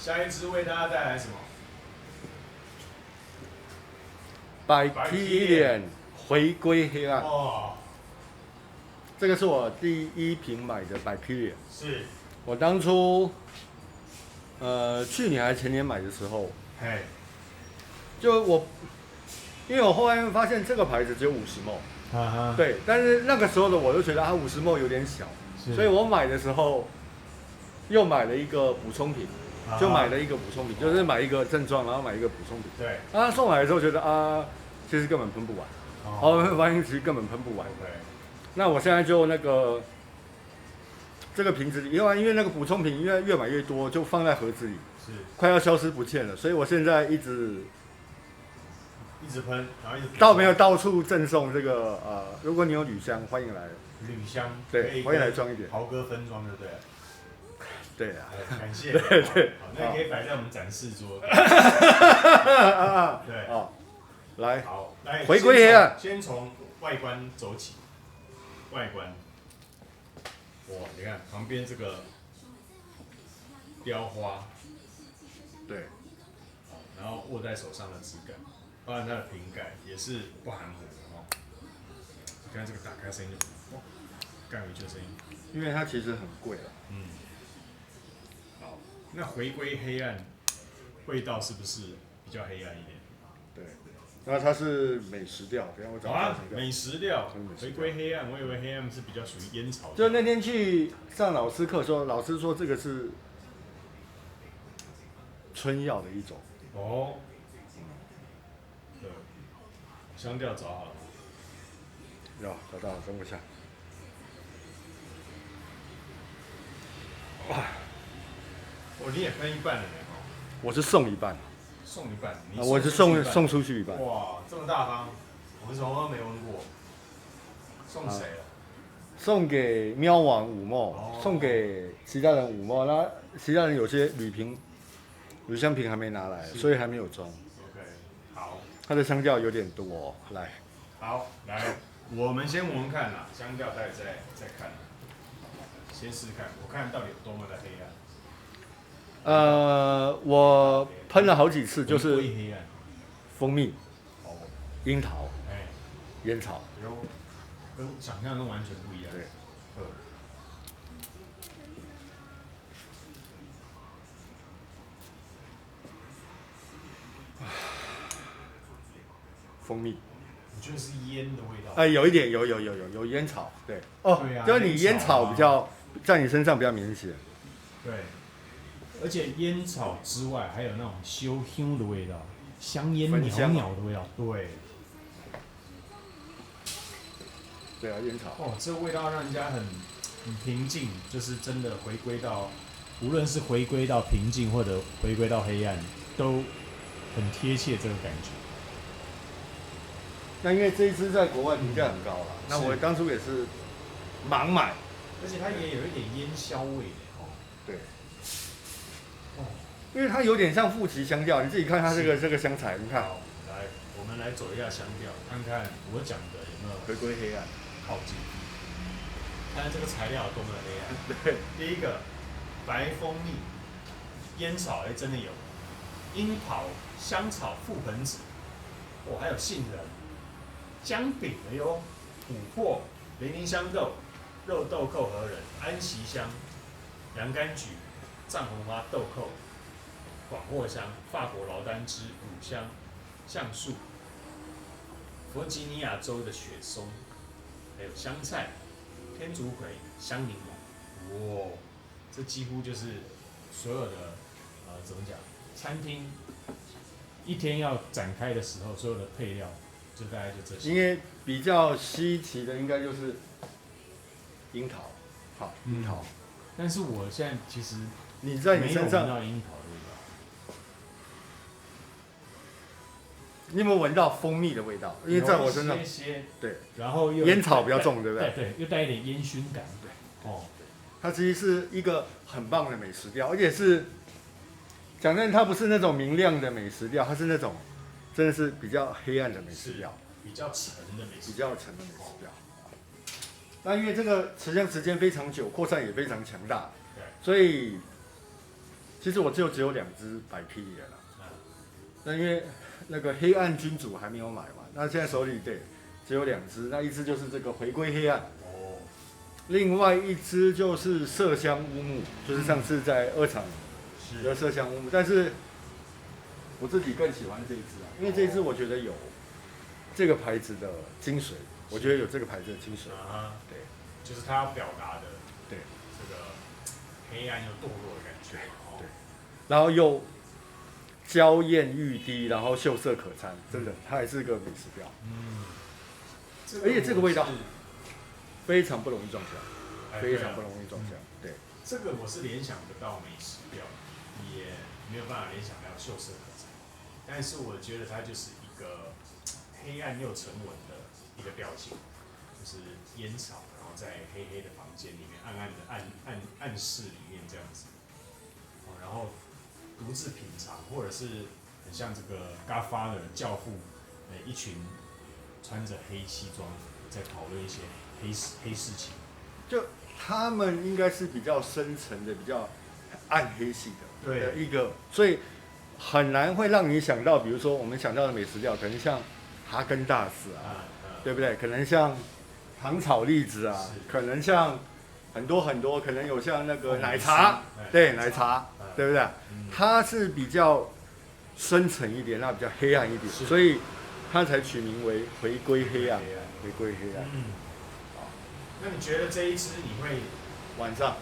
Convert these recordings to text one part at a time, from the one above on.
下一支为大家带来什么？百提脸回归黑暗。哦，这个是我第一瓶买的百提脸。是，我当初，去年还是前年买的时候，嘿，就我，因为我后来发现这个牌子只有50ml，哈哈，对，但是那个时候的我就觉得它50ml有点小，所以我买的时候又买了一个补充品，就买了一个补充品，就是买一个正装，然后买一个补充品。对，他送来的时候觉得其实根本喷不完，发现其实根本喷不完。对，那我现在就那个这个瓶子里，因为那个补充品越买越多，就放在盒子里，是，快要消失不见了，所以我现在一直喷，然后一直没有到处赠送这个如果你有铝箱，欢迎来。铝箱，对，欢迎来装一点。豪哥分装就对了。对啊，感谢。对，好，那也可以摆在我们展示桌。对，来，好，来回归黑暗。先从外观走起。外观，哇，你看旁边这个雕花，对，然后握在手上的质感，包含它的瓶盖也是不含糊的哦。你看这个打开声音就，哇，盖回去的声音，因为它其实很贵了。嗯，好，那回归黑暗，味道是不是比较黑暗一点？对，那它是美食调，等下我找一下美食调，回归黑暗，我以为黑暗是比较属于烟草。就那天去上老师课说，老师说这个是春药的一种。哦，对，香调找好了。找到了，等我一下。哇，你也分一半了呢，我是送一半，送一半，我是送出去一半。哇，这么大方，我们从来没闻过。送谁了？送给喵王5ml，送给其他人5ml，那其他人有些铝香瓶还没拿来，所以还没有装。OK， 好。它的香调有点多，来。好，来，我们先闻看啦，香调待再看。先试试看，我看到底有多么的黑暗。我喷了好几次，就是黑暗，蜂蜜、樱桃、烟草，跟想象中完全不一样。对，蜂蜜。我觉得是烟的味道。有一点，有烟草，对。对啊，就是你烟草比较在你身上比较明显。对，而且烟草之外，还有那种烧香的味道，香烟袅袅的味道。对。对啊，烟草。哦，这味道让人家很平静，就是真的回归到，无论是回归到平静或者回归到黑暗，都很贴切这个感觉。那因为这一支在国外评价很高了，那我当初也是盲买，而且它也有一点烟硝味哦。对。哦，因为它有点像富奇香调，你自己看它这个香材，你看。好，来，我们来走一下香调，看看我讲的有没有回归黑暗，靠近。看看这个材料有多么的黑暗。对，第一个白蜂蜜，烟草真的有，樱桃、香草、覆盆子，还有杏仁。姜饼的哟，琥珀、雷宁香豆、肉豆蔻和仁、安息香、洋甘菊、藏红花豆蔻、广藿香、法国劳丹脂、乳香、橡树、弗吉尼亚州的雪松，还有香菜、天竺葵、香柠檬。哇，这几乎就是所有的怎么讲？餐厅一天要展开的时候，所有的配料。就大概就这些。因为比较稀奇的应该就是樱桃，好，樱桃。但是我现在其实你在你身上没有闻到樱桃的味道。你有没有闻到蜂蜜的味道？因为在我身上，对，然后又烟草比较重，对不对？对，又带一点烟熏感。对，哦，它其实是一个很棒的美食调，而且是讲真，它不是那种明亮的美食调，它是那种。真的是比较黑暗的美食调，比较沉的美食，比较沉的美食调。那因为这个持香时间非常久，扩散也非常强大，所以其实我只有2只白 Killian 啦，那因为那个黑暗君主还没有买嘛，那现在手里对只有2只，那一只就是这个回归黑暗，另外一只就是麝香乌木，就是上次在2场的麝香乌木，但是我自己更喜欢这一只啊，因为这一只我觉得有这个牌子的精髓，我觉得有这个牌子的精髓，对，就是他要表达的，对，这个黑暗又堕落的感觉，对，然后又娇艳欲滴，然后秀色可餐，真的，它还是个美食标，而且这个味道非常不容易撞墙，非常不容易撞墙，对，这个我是联想不到美食标，也没有办法联想到秀色可餐，但是我觉得它就是一个黑暗又沉稳的一个表情，就是烟草，然后在黑黑的房间里面，暗暗的暗室里面这样子，然后独自品尝，或者是很像这个 Godfather 教父，一群穿着黑西装在讨论一些黑事情，就他们应该是比较深层的、比较暗黑系的一个，所以很难会让你想到，比如说我们想到的美食料，可能像哈根达斯啊，对不对？可能像糖炒栗子啊，可能像很多，可能有像那个奶茶，对，奶茶，对不对？它是比较深层一点，那比较黑暗一点，所以它才取名为回归黑暗，回归黑暗。那你觉得这一支你会晚上？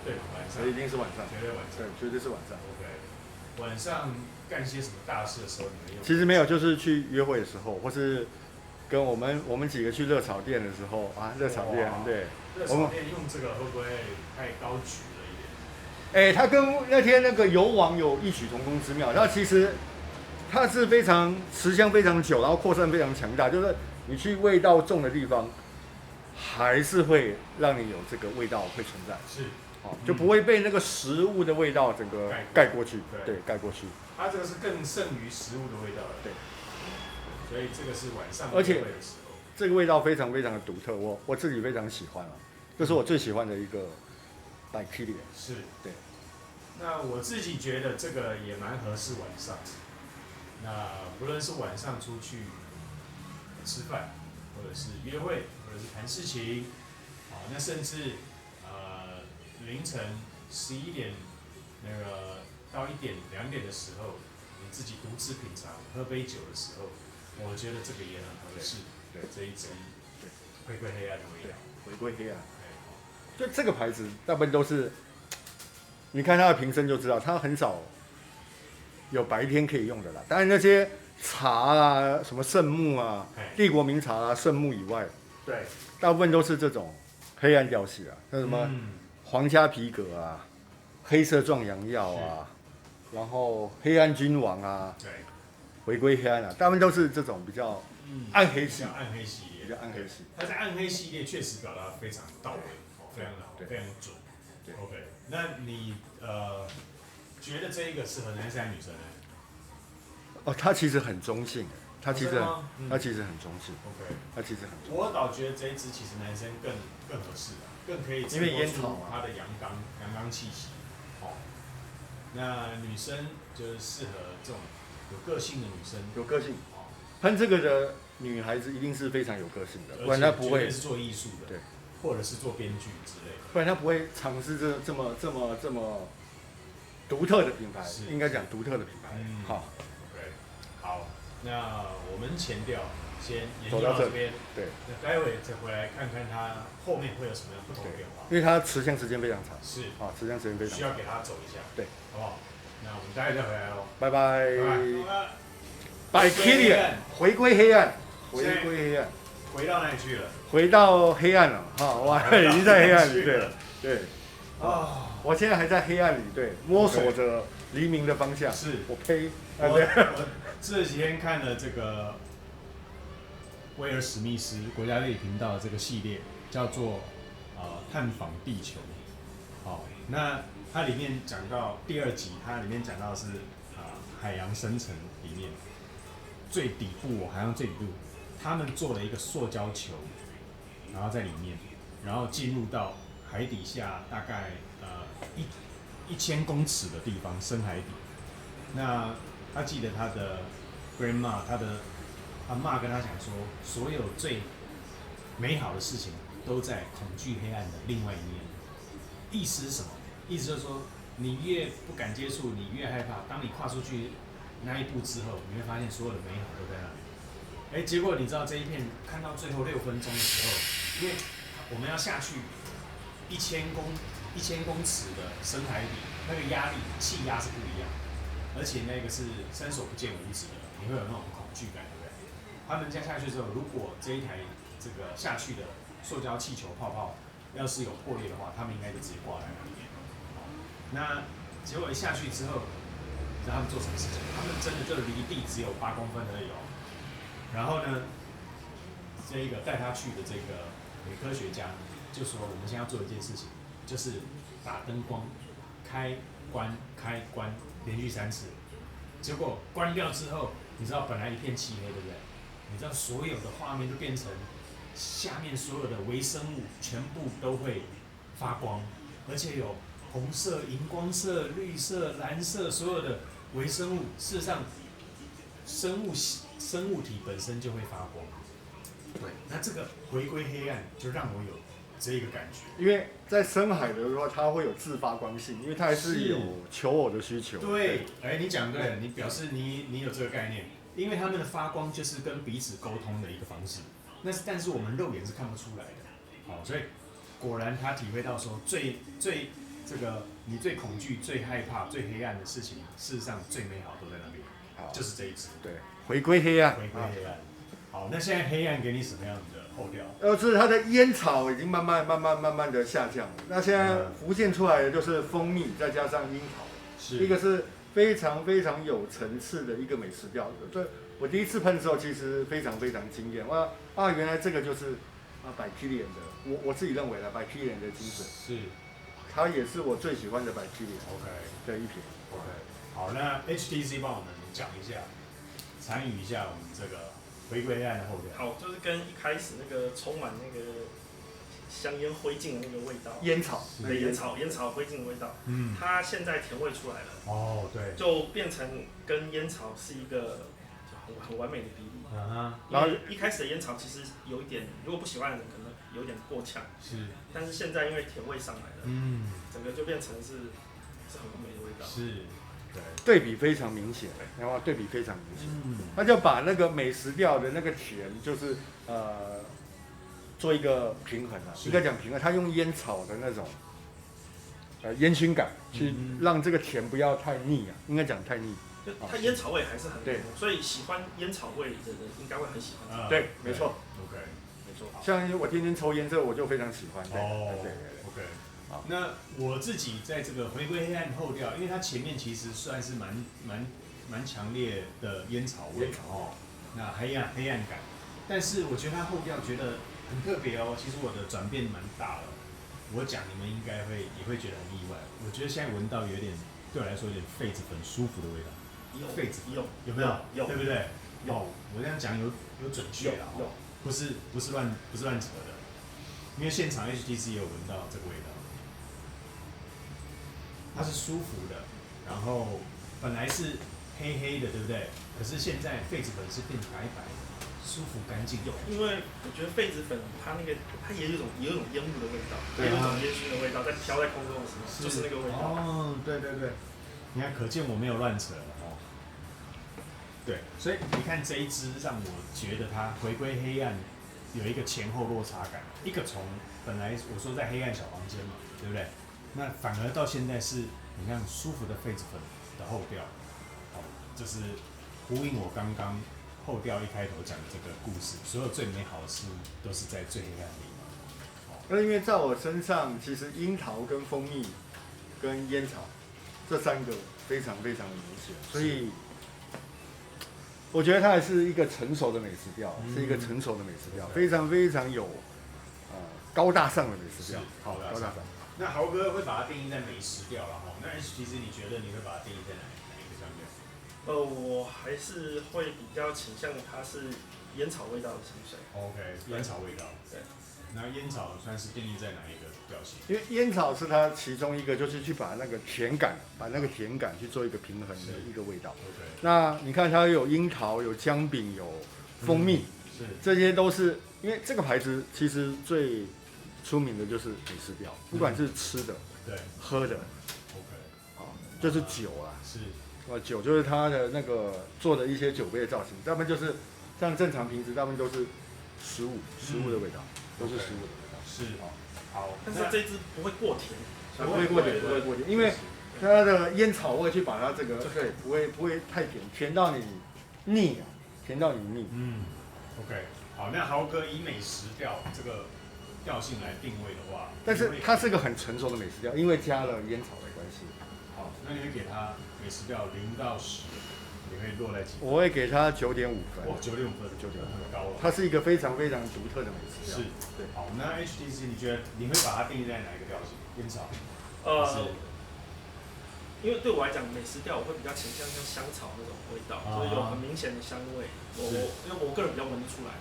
对，晚上，一定是晚上，绝对晚上，对，绝对是晚上。OK， 晚上干些什么大事的时候，你们用？其实没有，就是去约会的时候，或是跟我们几个去热炒店的时候啊，热炒店，对，热炒店用这个会不会太高举了一点？它跟那天那个油王有异曲同工之妙。它其实它是非常持香非常久，然后扩散非常强大，就是你去味道重的地方，还是会让你有这个味道会存在。是。就不会被那个食物的味道整个盖过去，对，盖过去。它这个是更胜于食物的味道的，对。所以这个是晚上而且这个味道非常非常的独特，我自己非常喜欢啊，这是我最喜欢的一个白 Killian。是，对。那我自己觉得这个也蛮合适晚上。那不论是晚上出去吃饭，或者是约会，或者是谈事情，那甚至凌晨11点那个到1点2点的时候，你自己独自品尝喝杯酒的时候，我觉得这个也很合适。对，这一支回归黑暗的味道。回归黑暗。就这个牌子大部分都是，你看它的瓶身就知道，它很少有白天可以用的啦。当然那些茶啊，什么圣木啊、帝国名茶啊、圣木以外，对，大部分都是这种黑暗调系啊，像什么。皇家皮革啊，黑色壮阳药啊，然后黑暗君王啊，对，回归黑暗啊，大部分都是这种比较暗黑系，暗黑系列，比较暗黑系。它在暗黑系列确实表达非常到位，非常的好，非常准。对 ，OK， 那你觉得这一个适合男生还是女生呢？它其实很中性，它其实很中性。OK， 它其实很中性。我倒觉得这一支其实男生更合适啊。更可以衬托出它的阳刚气息，那女生就是适合这种有个性的女生，有个性，喷这个的女孩子一定是非常有个性的，不然她不会是做艺术的，对，或者是做编剧之类的，不然她不会尝试这么独特的品牌，应该讲独特的品牌。好 ，OK， 好，那我们前调。先研究到这边，对，那待会再回来看看它后面会有什么样不同的变化。因为它持香时间非常长，是持香时间非常长，需要给它走一下，对，好不好？那我们待会再回来喽，拜拜。白 Killian 回归黑暗，回归黑暗，回到哪里去了？回到黑暗了，我已经在黑暗里，对，我现在还在黑暗里，对，摸索着黎明的方向。是，我呸，我这几天看了这个。威尔史密斯国家地理频道的这个系列叫做探访地球，好，那它里面讲到第2集，它里面讲到是海洋深层里面最底部，海洋最底部，他们做了一个塑胶球，然后在里面，然后进入到海底下大概1000公尺的地方深海底。那他记得他的 grandma， 他的阿嬷跟他讲说，所有最美好的事情都在恐惧黑暗的另外一面。意思是什么？意思就是说，你越不敢接触，你越害怕。当你跨出去那一步之后，你会发现所有的美好都在那里。结果你知道这一片看到最后6分钟的时候，因为我们要下去1000公尺的深海底，那个压力气压是不一样，而且那个是伸手不见五指的，你会有那种恐惧感，对不对？他们这样下去之后，如果这一台这个下去的塑胶气球泡泡要是有破裂的话，他们应该就直接挂在那里面。那结果一下去之后，你知道他们做什么事情？他们真的就离地只有8公分而已哦。然后呢，这一个带他去的这个女科学家就说，我们现在要做一件事情，就是打灯光，开关开关，连续3次。结果关掉之后，你知道本来一片漆黑，对不对？你知道所有的画面都变成下面所有的微生物全部都会发光，而且有红色、荧光色、绿色、蓝色，所有的微生物，事实上生物体本身就会发光。对，那这个回归黑暗就让我有这一个感觉。因为在深海的话，它会有自发光性，因为它还是有求偶的需求。对，你讲对了，你表示你有这个概念，因为他们的发光就是跟彼此沟通的一个方式。但是我们肉眼是看不出来的。好，所以果然他体会到说，最这个你最恐惧、最害怕、最黑暗的事情，事实上最美好都在那边。好，就是这一支。对，回归黑暗。回归黑暗。好，那现在黑暗给你什么样的后调？就是它的烟草已经慢慢的下降了。那现在浮现出来的就是蜂蜜，再加上樱桃，一个是非常有层次的一个美食调。我第一次喷的时候，其实非常惊艳。原来这个就是Bacchilian 的，我自己认为的 Bacchilian 的精神。是，它也是我最喜欢的Bacchilian。OK。的一瓶。OK。好，那 HTC 帮我们讲一下，参与一下我们这个回归黑暗的后调。好，就是跟一开始那个充满那个香烟灰烬的那个味道，烟草，对，烟草灰烬的味道，它现在甜味出来了，哦，对，就变成跟烟草是一个很完美的比例。然后一开始的烟草其实有一点，如果不喜欢的人可能有点过呛，是，但是现在因为甜味上来了，整个就变成是很完美的味道，是。对比非常明显，然后对比非常明显，他就把那个美食调的那个甜，就是做一个平衡啊，应该讲平衡，他用烟草的那种烟熏感去让这个甜不要太腻啊，应该讲太腻。就它烟草味还是很浓，所以喜欢烟草味的人应该会很喜欢。对，没错。OK， 没错。像我天天抽烟，这个我就非常喜欢。哦，对 ，OK。好，那我自己在这个回归黑暗后调，因为它前面其实算是蛮强烈的烟草味哦，那黑暗感，但是我觉得它后调觉得很特别哦。其实我的转变蛮大了，我讲你们应该也会觉得很意外。我觉得现在闻到有点对我来说有点痱子粉舒服的味道。痱子有没有？有，对不对？有，我这样讲有准确啦，不是乱扯的，因为现场 HTC 也有闻到这个味道。它是舒服的，然后本来是黑黑的，对不对？可是现在痱子粉是变白白的，舒服干净。因为我觉得痱子粉它也有一种烟雾的味道，也有一种烟熏的味道，在飘在空中的时候，就是那个味道。哦，对，你看，可见我没有乱扯哦。对，所以你看这一支让我觉得它回归黑暗有一个前后落差感，一个从本来我说在黑暗小房间嘛，对不对？那反而到现在是，你看舒服的痱子粉的后调，就是呼应我刚刚后调一开头讲的这个故事，所有最美好的事物都是在最黑暗里。那因为在我身上，其实樱桃跟蜂蜜跟烟草这3个非常明显，所以我觉得它还是一个成熟的美食调，是一个成熟的美食调，非常有高大上的美食调，好，高大上。那豪哥会把它定义在美食调了哈。那 HTC 你觉得你会把它定义在哪一个上面？我还是会比较倾向它是烟草味道的香水。OK， 烟草味道。对。那烟草算是定义在哪一个调性？因为烟草是它其中一个，就是去把那个甜感去做一个平衡的一个味道。那你看它有樱桃、有姜饼、有蜂蜜，这些都是因为这个牌子其实最出名的就是美食调，不管是吃的、喝的 ，OK， 好，就是酒啊，是，酒就是它的那个做的一些酒杯的造型，大部分就是像正常瓶子，大部分都是食物的味道，都是食物的味道。是，好，但是这支不会过甜，不会过甜，因为它的烟草味去把它这个对，不会太甜，甜到你腻啊，嗯 ，OK， 好，那豪哥以美食调这个调性来定位的话，但是它是个很成熟的美食调，因为加了烟草的关系。好，那你会给它美食调0到10，你会落在几分？我会给它9.5分。哇，9.5分很高了。它是一个非常非常独特的美食调。是，对。好，那 HTC 你觉得你会把它定义在哪一个调性？烟草？因为对我来讲，美食调我会比较倾向像香草那种味道，就是有很明显的香味。因为我个人比较闻得出来。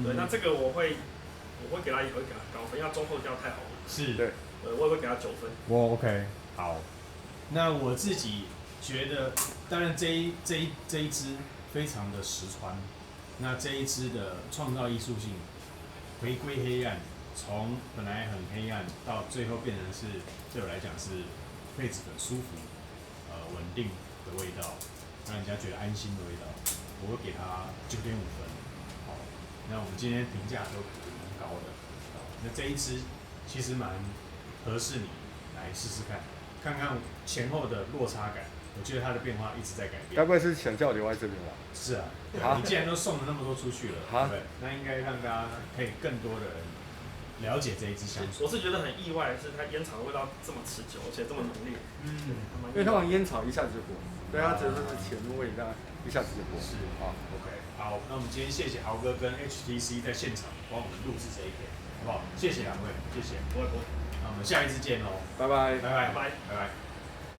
对，那这个我会给它也会给它高分，因为它中后调太好闻。是，对，我也会给它9分。OK， 好。那我自己觉得，当然这一支非常的实穿，那这一支的创造艺术性，回归黑暗，从本来很黑暗到最后变成是对我来讲是配置很舒服、稳定的味道，让人家觉得安心的味道，我会给它9.5分。好，那我们今天评价都蛮高的，那这一支其实蛮合适你来试试看。看看前后的落差感，我觉得它的变化一直在改变。该不会是想叫我留在这边吧？是啊，你既然都送了那么多出去了，对不对？那应该让大家可以更多的人了解这一支香水。我是觉得很意外的是，它烟草的味道这么持久，而且这么浓烈。因为通常烟草一下子就过，对它只是前味，让一下子就过。是，好 ，OK， 好，那我们今天谢谢豪哥跟 HTC 在现场帮我们录制这一篇，好不好？谢谢两位，谢谢，不会。那我们下一次见喽，拜拜，拜拜，拜拜。